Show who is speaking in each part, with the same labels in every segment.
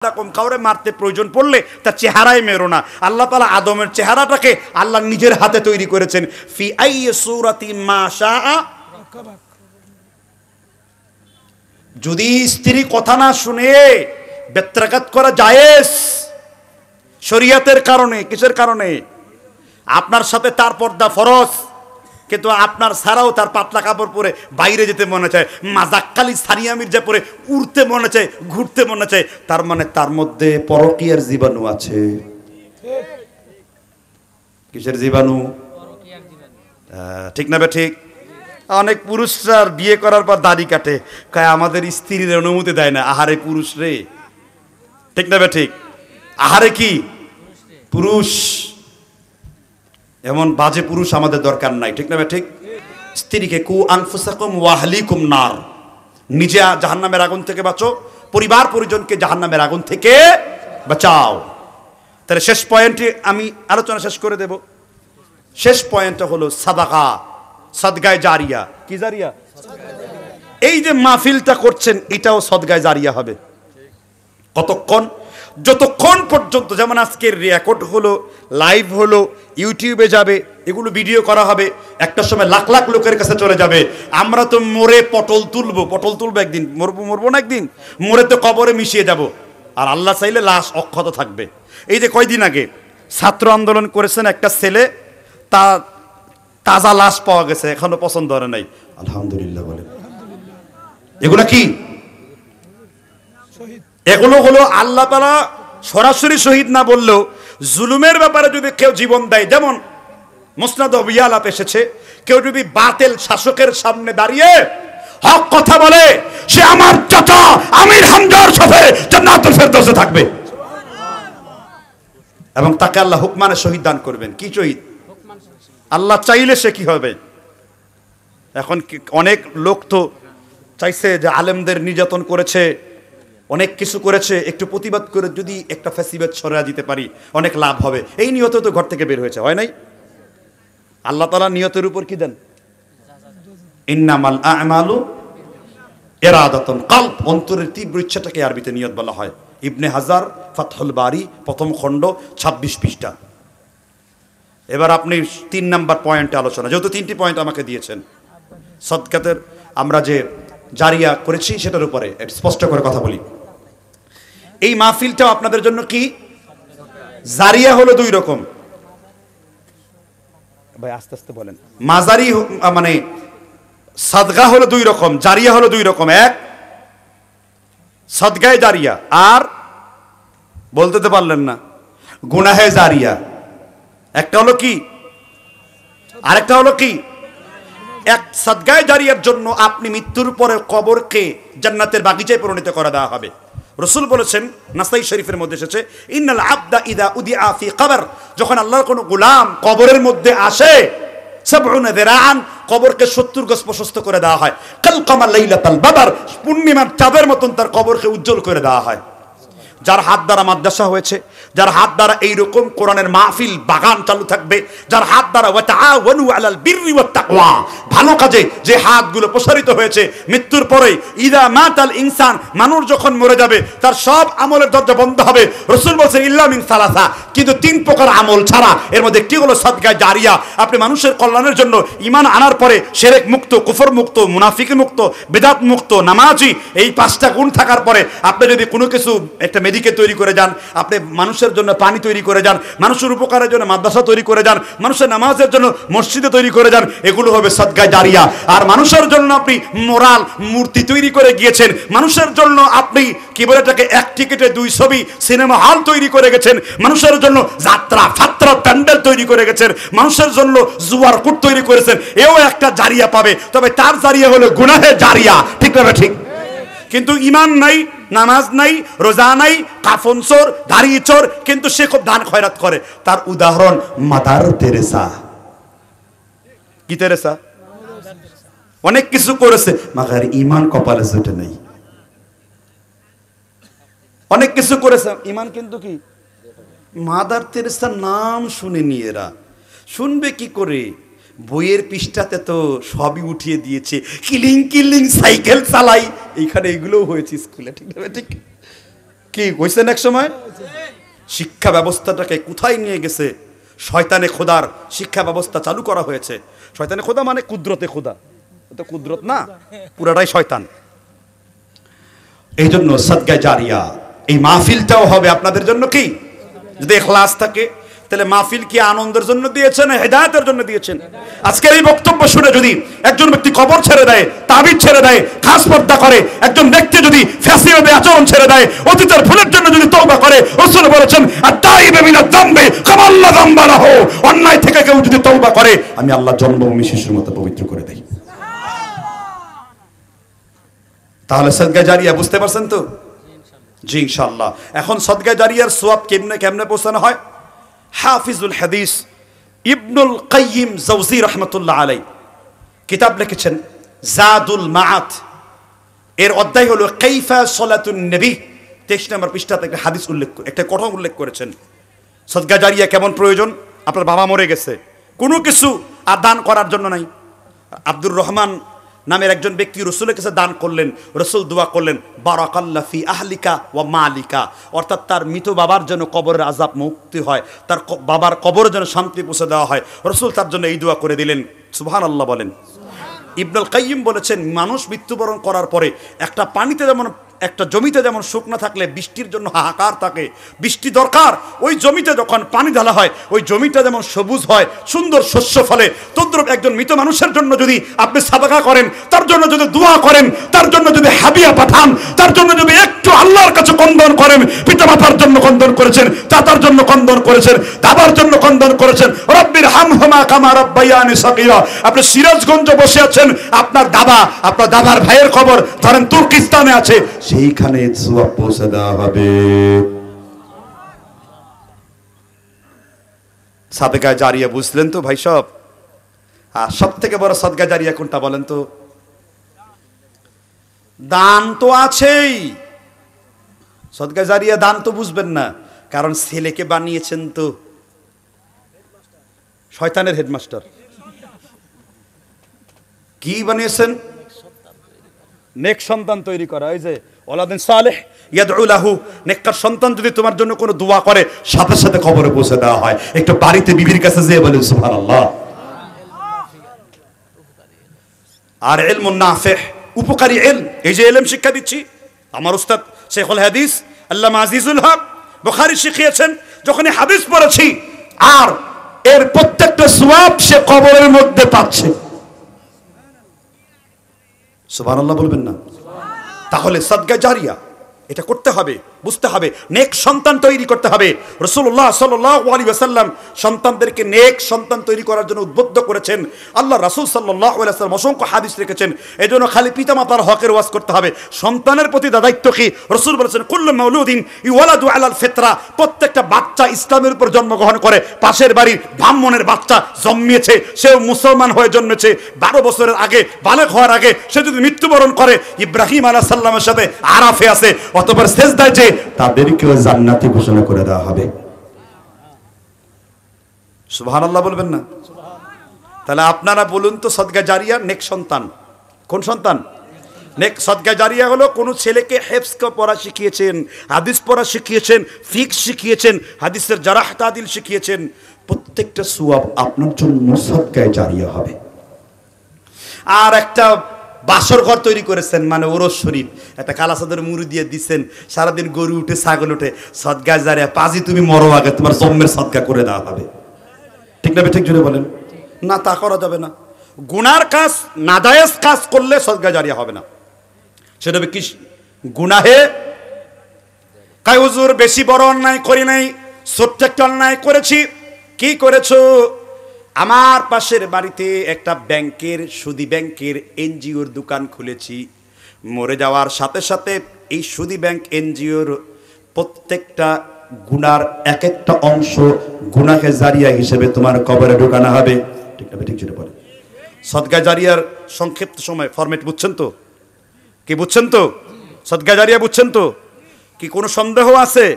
Speaker 1: কাউরে মারতে প্রয়োজন পড়লে তার চেহারায় মেরো না। আল্লাহ তাআলা আদমের চেহারাটাকে আল্লাহ নিজের হাতে তৈরি করেছেন। ফি আইয়ি সূরাতিন মা শাআ। যদি স্ত্রী কথা না শুনে বেত্রাঘাত করা জায়েজ শরীয়তের কারণে। কিসের কারণে? আপনার সাথে তার পর্দা ফরজ, কিন্তু আপনার ছাড়াও তার পাতলা কাপড় পরে বাইরে যেতে মনে চায়, মাজাক্কালি সানিয়া মির্জা পরে উড়তে মনে চায়, ঘুরতে মনে চায়, তার মানে তার মধ্যে পরকীয়ার জীবাণু আছে। কিসের জীবাণু? ঠিক না বে ঠিক? অনেক পুরুষরা বিয়ে করার পর দাড়ি কাটে, কয় আমাদের স্ত্রীর অনুমতি দেয় না। আহারে পুরুষ রে, ঠিক না বে ঠিক? আহারে কি পুরুষ, এমন বাজে পুরুষ আমাদের দরকার নাই, ঠিক না বে ঠিক? স্ত্রীকে কু আনফুসাকুম ওয়া আহলিকুম নার, নিজে জাহান্নামের আগুন থেকে বাঁচো, পরিবার পরিজনকে জাহান্নামের আগুন থেকে বাঁচাও। তাহলে শেষ পয়েন্টে আমি আলোচনা শেষ করে দেব। শেষ পয়েন্টটা হলো সাদাকা, সদগায়ে জারিয়া। কি জারিয়া? এই যে মাহফিলটা করছেন এটাও সদগায়ে জারিয়া হবে। কতক্ষণ? যতক্ষণ পর্যন্ত, যেমন আজকের রেকর্ড হলো, লাইভ হলো, ইউটিউবে যাবে, এগুলো ভিডিও করা হবে, একটা সময় লাখ লাখ লোকের কাছে চলে যাবে। আমরা তো মরে পটল তুলবো একদিন, মরবো না একদিন, মরে তো কবরে মিশিয়ে যাব, আর আল্লাহ চাইলে লাশ অক্ষত থাকবে। এই যে কয়দিন আগে ছাত্র আন্দোলন করেছেন, একটা ছেলে তা তাজা লাশ পাওয়া গেছে, এখনো পছন্দ হয় নাই, আলহামদুলিল্লাহ বলেন। এগুলো কি? এগুলো হলো আল্লাহ তাআলা সরাসরি শহীদ না বললেও জুলুমের ব্যাপারে যদি কেউ জীবন দেয়, যেমন মুসনাদ বিয়ালাপ এসেছে, কেউ যদি বাতিল শাসকের সামনে দাঁড়িয়ে হক কথা বলে, সে আমার চাচা আমির হামজার সাথে জান্নাতুল ফেরদৌসে থাকবে, এবং তাকে আল্লাহ হুকমানে শহীদ দান করবেন। কি শহীদ? আল্লাহ চাইলে সে কি হবে। এখন অনেক লোক তো চাইছে যে আলেমদের নির্যাতন করেছে, অনেক কিছু করেছে, একটু প্রতিবাদ করে যদি একটা ফ্যাসিবাদ সরিয়ে দিতে পারি অনেক লাভ হবে, এই নিয়তে তো ঘর থেকে বের হয়েছে, হয় নাই? আল্লাহ তাআলা নিয়তের উপর কি দেন? ইন্নামাল আ'মালু ইরাদাতুন কলব, অন্তরের তীব্র ইচ্ছাটাকে আরবিতে নিয়ত বলা হয়। ইবনে হাজার ফাতহুল বারি প্রথম খণ্ড 26 পৃষ্ঠা। এবার আপনি 3 নাম্বার পয়েন্টে আলোচনা, যেহেতু 3টি পয়েন্ট আমাকে দিয়েছেন, সদকাতের আমরা যে জারিয়া করেছি সেটার উপরে স্পষ্ট করে কথা বলি। এই মাহফিলটাও আপনাদের জন্য কি জারিয়া হলো 2 রকম। ভাই আস্তে আস্তে বলেন। মাজারি মানে সাদগা হলো 2 রকম, জারিয়া হলো 2 রকম। এক সদগায়ে জারিয়া, আর বলতে তো পারলেন না গুনাহে জারিয়া। একটা হলো কি, আরেকটা হলো কি? এক সদগায়ে জারিয়ার জন্য আপনি মৃত্যুর পরে কবরকে জান্নাতের বাগিচায় পরিণত করে দেওয়া হবে। রাসূল বলেছেন, নাসাই শরীফের মধ্যে এসেছে, ইন্নাল আবদা ইদা উদিআ ফি কবর, যখন আল্লাহর কোনো গোলাম কবরের মধ্যে আসে, 70 যিরাআন, কবরকে 70 গজ প্রশস্ত করে দেওয়া হয়। কাল কামাল লাইলাতাল বদর, পূর্ণিমার চাঁদের মতন তার কবরকে উজ্জ্বল করে দেওয়া হয়। যার হাত দ্বারা মাদ্রাসা হয়েছে, যার হাত দ্বারা এইরকম কোরআনের মাহফিল বাগান চালু থাকবে, যার হাত দ্বারা ওয়া তাআওয়ানু আলাল বিররি ওয়াত তাকওয়া, ভালো কাজে যে হাতগুলো প্রসারিত হয়েছে, মৃত্যুর পরে ইদা মাতাল ইনসান, মানুষ যখন মরে যাবে তার সব আমলের দরজা বন্ধ হবে। রাসূল বলেছেন ইল্লা মিন সালাসা, কিন্তু 3 প্রকার আমল ছাড়া। এর মধ্যে একটি হলো সাদকায়ে জারিয়া। আপনি মানুষের কল্যাণের জন্য ঈমান আনার পরে শিরক মুক্ত, কুফর মুক্ত, মুনাফিকি মুক্ত, বিদআত মুক্ত, নামাজি, এই 5টা গুণ থাকার পরে আপনি যদি কোনো কিছু একটা মেডিকেল তৈরি করে যান, আপনি মানুষের জন্য পানি তৈরি করে যান, মানুষের উপকারের জন্য মাদ্রাসা তৈরি করে যান, মানুষের নামাজের জন্য মসজিদে তৈরি করে যান, এগুলো হবে সদকায়ে জারিয়া। আর মানুষের জন্য আপনি মোরাল মূর্তি তৈরি করে গিয়েছেন, মানুষের জন্য আপনি কি বলে এটাকে 1 টিকেটে 2 ছবি সিনেমা হল তৈরি করে গেছেন, মানুষের জন্য যাত্রা ফাত্রা প্যান্ডেল তৈরি করে গেছেন, মানুষের জন্য জুয়ার কুট তৈরি করেছেন, এও একটা জারিয়া পাবে। তবে তার জারিয়া হলো গুনাহে জারিয়া, ঠিক না? ঠিক। কিন্তু ঈমান নাই, নামাজ নাই, রোজা নাই, কাফন চোর, দাড়ি চোর, কিন্তু সে খুব দান খয়রাত করে। তার উদাহরণ মাদার তেরেসা। কি তেরেসা? অনেক কিছু করেছে, মাগার ঈমান কপালে জুটে নেই। অনেক কিছু করেছে, ঈমান কিন্তু কি? মাদার তেরেসার নাম শুনেনি এরা, শুনবে কি করে? বইয়ের পৃষ্ঠাতে তো সবই উঠিয়ে দিয়েছে, কিলিং কিলিং সাইকেল চালাই, এইখানে এগুলোও হয়েছে স্কুলে, ঠিক না? ঠিক। কি কইছেন এক সময়? শিক্ষা ব্যবস্থাটাকে কোথায় নিয়ে গেছে? শয়তানে খোদার শিক্ষা ব্যবস্থা চালু করা হয়েছে। শয়তানে খোদা মানে কুদরতে খোদা, তো কুদরত না, পুরাটাই শয়তান। এই জন্য সাদগায়ে জারিয়া, এই মাহফিলটাও হবে আপনাদের জন্য কি, যদি ইখলাস থাকে তাহলে মাহফিল কি আনন্দের জন্য দিয়েছেন, হেদায়েতের জন্য দিয়েছেন? আজকের এই বক্তব্য শুনে যদি একজন ব্যক্তি কবর ছেড়ে দেয়, তাবিজ ছেড়ে দেয়, খাস পর্দা করে, একজন ব্যক্তি যদি ফ্যাসিবাদী আচরণ ছেড়ে দেয়, অতীতের ভুলের জন্য যদি তওবা করে, রাসূল বলেছেন আত-তাইবু মিনাজ যামবি কামাল্লা যামবা লাহু, অন্যায় থেকে কেউ যদি তওবা করে আমি আল্লাহ জন্মভূমি শিশুর মতো পবিত্র করে দেই। তাহলে সাদগায়ে জারিয়া বুঝতে পারছেন তো? জি ইনশাআল্লাহ। এখন সাদগায়ে জারিয়ার সওয়াব কেমনে কেমনে পৌঁছানো হয়? হাফিজুল হাদিস ইবনুল কাইয়িম জাওজি রাহমাতুল্লাহ আলাইহি কিতাব লিখেছেন জাদুল মাআত, এর অধ্যায় হলো কাইফা সালাতুন নবী। 23 নম্বর পৃষ্ঠাতে একটা হাদিস উল্লেখ, একটা কথা উল্লেখ করেছেন সাদগায়ে জারিয়া কেমন প্রয়োজন। আপনার বাবা মরে গেছে, কোনো কিছু আর দান করার জন্য নাই। আব্দুর রহমান নামের একজন ব্যক্তি রাসূলের কাছে দান করলেন, রাসূল দোয়া করলেন বারাকাল্লাহু ফি আহলিকা ওয়া মালিকা, অর্থাৎ তার মৃত বাবার জন্য কবরের আযাব মুক্তি হয়, তার বাবার কবরের জন্য শান্তি পৌঁছে দেওয়া হয়। রাসূল তার জন্য এই দোয়া করে দিলেন। সুবহানাল্লাহ বলেন। ইবনুল কাইয়িম বলেছেন মানুষ মৃত্যুবরণ করার পরে একটা পানিতে যেমন, একটা জমিতে যেমন শুকনো থাকলে বৃষ্টির জন্য হাহাকার থাকে, বৃষ্টি দরকার, ওই জমিতে যখন পানি ঢালা হয় ওই জমিটা যেমন সবুজ হয়, সুন্দর শস্য ফলে, তদ্রূপ একজন মৃত মানুষের জন্য যদি আপনি সাদাকা করেন, তার জন্য যদি দোয়া করেন, তার জন্য যদি হাদিয়া পাঠান, তার জন্য যদি একটু আল্লাহর কাছে কন্দন করেন, পিতামাতার জন্য কন্দন করেছেন, চাচার জন্য কন্দন করেছেন, দাদার জন্য কন্দন করেছেন, রব্বির হামহুমা কামা রাব্বায়ানি সাগীরা। আপনি সিরাজগঞ্জে বসে আছেন, আপনার দাদার ভাইয়ের খবর ধরেন তুর্কিস্তানে আছে, সেইখানে সওয়াব পৌঁছে দেওয়া হবে। সাদগায়ে জারিয়া বুঝলেন তো ভাই সব? আর সব থেকে বড় সাদগায়ে জারিয়া কোনটা বলেন তো? দান তো আছেই, সাদগায়ে জারিয়া দান তো বুঝবেন না, কারণ ছেলেকে বানিয়েছেন তো শয়তানের হেডমাস্টার। কি বানিয়েছেন? নেক সন্তান তৈরি করা। ওই যে ওলাদিন সালেহ ইয়াদউ লাহু, নেককার সন্তান যদি তোমার জন্য কোনো দোয়া করে সাথে সাথে কবরে পৌঁছে দেওয়া হয়। একটু বাড়িতে বিবির কাছে যেয়ে বলেন সুবহানাল্লাহ। আর ইলমুন নাফিহ, উপকারী ইলম, এই যে ইলম শিক্ষা দিচ্ছি, আমার উস্তাদ শেখুল হাদিস আল্লামা আজিজুল হক বুখারী শিখিয়েছেন, যখন হাদিস পড়েছি আর এর প্রত্যেকটা সওয়াব সে কবরের মধ্যে পাচ্ছে। সুবহানাল্লাহ বলবেন না? তাহলে সাদগায়ে জারিয়া এটা করতে হবে, বুঝতে হবে, নেক সন্তান তৈরি করতে হবে। রাসূলুল্লাহ সাল্লাল্লাহু আলাইহি ওয়াসাল্লাম সন্তানদেরকে নেক সন্তান তৈরি করার জন্য উদ্বুদ্ধ করেছেন। আল্লাহ রাসূল সাল্লাল্লাহু আলাইহি ওয়াসাল্লাম অসংখ্য হাদিস রেখেছেন। এজন্য খালি পিতামাতার হকের ওয়াজ করতে হবে, সন্তানের প্রতি দায়িত্ব কি? রাসূল বলেছেন কুল্লু মাউলুদিন ইউলাদু আলাল ফিতরা, প্রত্যেকটা বাচ্চা ইসলামের উপর জন্মগ্রহণ করে। পাশের বাড়ির ব্রাহ্মণের বাচ্চা জন্মেছে, সেও মুসলমান হয়ে জন্মেছে, 12 বছরের আগে, বালেগ হওয়ার আগে সে যদি মৃত্যুবরণ করে, ইব্রাহিম আলাইহিস সালামের সাথে আরাফে আছে, অতঃপর সেজদায় যে তাদেরকেও জান্নাতি ঘোষণা করে দেওয়া হবে। সুবহানাল্লাহ বলবেন না? তাহলে আপনারা বলুন তো সাদগায়ে জারিয়া নেক সন্তান কোন সন্তান? নেক সাদগায়ে জারিয়া হলো কোন ছেলেকে হিফজ পড়া শিখিয়েছেন, হাদিস পড়া শিখিয়েছেন, ফিকহ শিখিয়েছেন, হাদিসের জারাহ তাদিল শিখিয়েছেন, প্রত্যেকটা সওয়াব আপনার জন্য সাদগায়ে জারিয়া হবে। আর একটা বাসর ঘর তৈরি করেছেন, মানে ওরস শরীফ, একটা কালা চাদর মুড়ি দিয়ে দিচ্ছেন, সারাদিন গরু উঠে ছাগল উঠে, সাদগায়ে জারিয়া, পাজি তুমি মরো আগে তোমার জন্মের সাদকা করে দেওয়া হবে। ঠিক না? ঠিক জুড়ে বলেন না, তা করা যাবে না। গুনার কাজ, নাজায়েজ কাজ করলে সাদগায়ে জারিয়া হবে না। সেটা কি গুনাহে কয় হুজুর বেশি বড় অন্যায় করি নাই, ছোট্ট একটা অন্যায় করেছি। কি করেছো? আমার পাশের বাড়িতে একটা ব্যাংকের, সুদী ব্যাংকের এনজিওর দোকান খুলেছি। মরে যাওয়ার সাথে সাথে এই সুদী ব্যাংক এনজিওর প্রত্যেকটা গুনার এক একটা অংশ গুনাহে জারিয়া হিসেবে তোমার কবরে ঢোকানো হবে। ঠিক না? ঠিক যেটা বলে সাদগায়ে জারিয়ার সংক্ষিপ্ত সময় ফরম্যাট বুঝছেন তো? কি বুঝছেন তো? সাদগায়ে জারিয়া বুঝছেন তো? কি কোনো সন্দেহ আছে?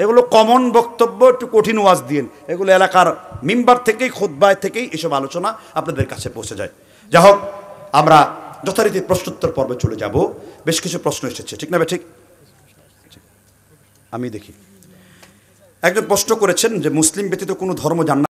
Speaker 1: এগুলো কমন বক্তব্য, একটু কঠিন ওয়াজ দিন, এগুলো এলাকার মিম্বার থেকেই, খুতবায় থেকেই এসব আলোচনা আপনাদের কাছে পৌঁছে যায়। যা হোক, আমরা যথারীতি প্রশ্নোত্তর পর্বে চলে যাব। বেশ কিছু প্রশ্ন এসেছে, ঠিক না? ঠিক আমি দেখি একজন প্রশ্ন করেছেন যে মুসলিম ব্যতীত কোনো ধর্ম জান্নাত